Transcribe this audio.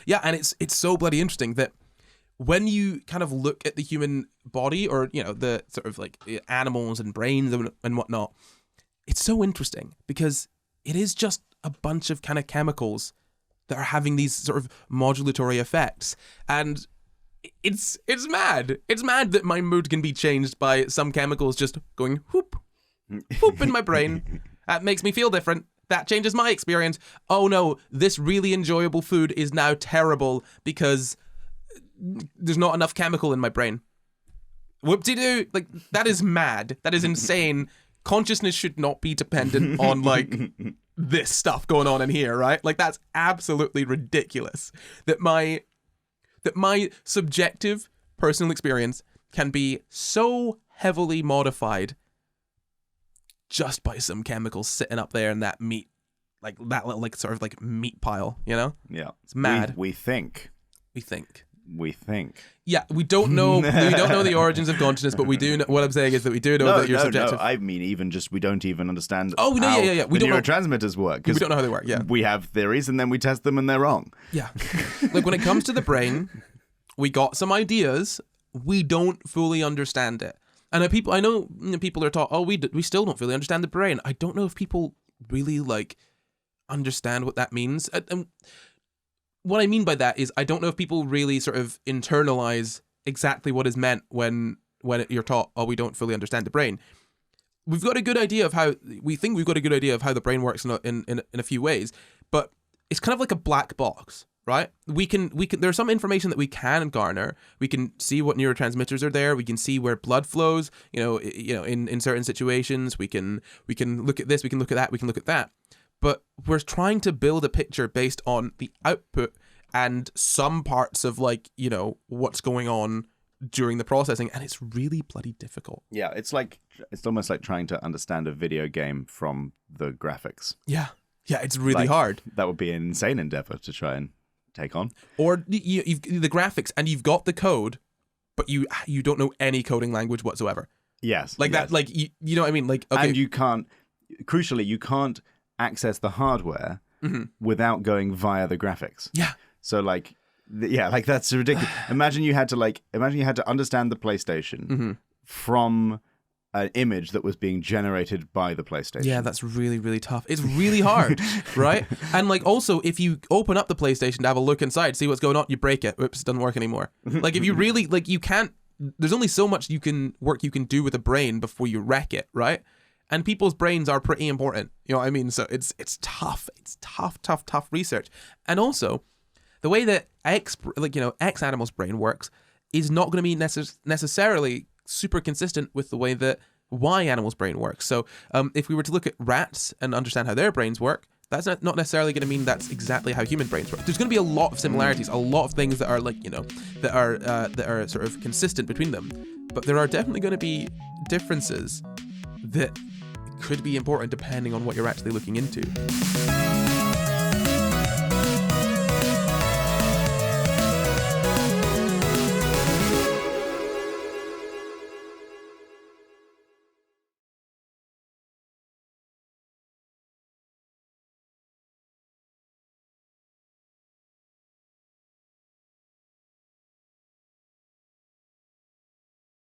Yeah, and it's so bloody interesting that when you kind of look at the human body, or, you know, the sort of like animals and brains and whatnot, it's so interesting because it is just a bunch of kind of chemicals that are having these sort of modulatory effects. And it's mad. It's mad that my mood can be changed by some chemicals just going whoop, whoop in my brain. That makes me feel different. That changes my experience. Oh no, this really enjoyable food is now terrible because there's not enough chemical in my brain. Whoop-de-doo. Like, that is mad. That is insane. Consciousness should not be dependent on, like, this stuff going on in here, right? Like, that's absolutely ridiculous. That my subjective personal experience can be so heavily modified just by some chemicals sitting up there in that meat, like that little, like, sort of like meat pile, you know? Yeah. It's mad. We think. Yeah, we don't know. We don't know the origins of consciousness, but we do know. What I'm saying is that we do know that you're subjective. No, I mean, even just we don't even understand. Oh, no, how yeah. We the don't neurotransmitters work. We don't know how they work. Yeah, we have theories and then we test them and they're wrong. Yeah, like when it comes to the brain, we got some ideas. We don't fully understand it, and I know people are taught, oh, we still don't fully understand the brain. I don't know if people really like understand what that means. And what I mean by that is I don't know if people really sort of internalize exactly what is meant when you're taught, oh, we don't fully understand the brain. We've got a good idea of how the brain works in a few ways, but it's kind of like a black box, right? We can there's some information that we can garner. We can see what neurotransmitters are there. We can see where blood flows, in certain situations. We can look at this, we can look at that, we can look at that. But we're trying to build a picture based on the output and some parts of, like, you know, what's going on during the processing, and it's really bloody difficult. Yeah, it's almost like trying to understand a video game from the graphics. Yeah, it's really hard. That would be an insane endeavor to try and take on. Or you've the graphics and you've got the code, but you don't know any coding language whatsoever. Yes, that. Like you know what I mean? Like, okay. And you can't access the hardware without going via the graphics. Yeah. So that's ridiculous. Imagine you had to understand the PlayStation from an image that was being generated by the PlayStation. Yeah, that's really, really tough. It's really hard, right? And like, also, if you open up the PlayStation to have a look inside, see what's going on, you break it. Oops, it doesn't work anymore. Like, if you really, like, you can't, there's only so much you can do with a brain before you wreck it, right? And people's brains are pretty important, you know what I mean? So it's tough. It's tough research. And also, the way that X animal's brain works is not going to be necessarily super consistent with the way that Y animal's brain works. So if we were to look at rats and understand how their brains work, that's not necessarily going to mean that's exactly how human brains work. There's going to be a lot of similarities, a lot of things that are, like, you know, that are sort of consistent between them. But there are definitely going to be differences that could be important depending on what you're actually looking into.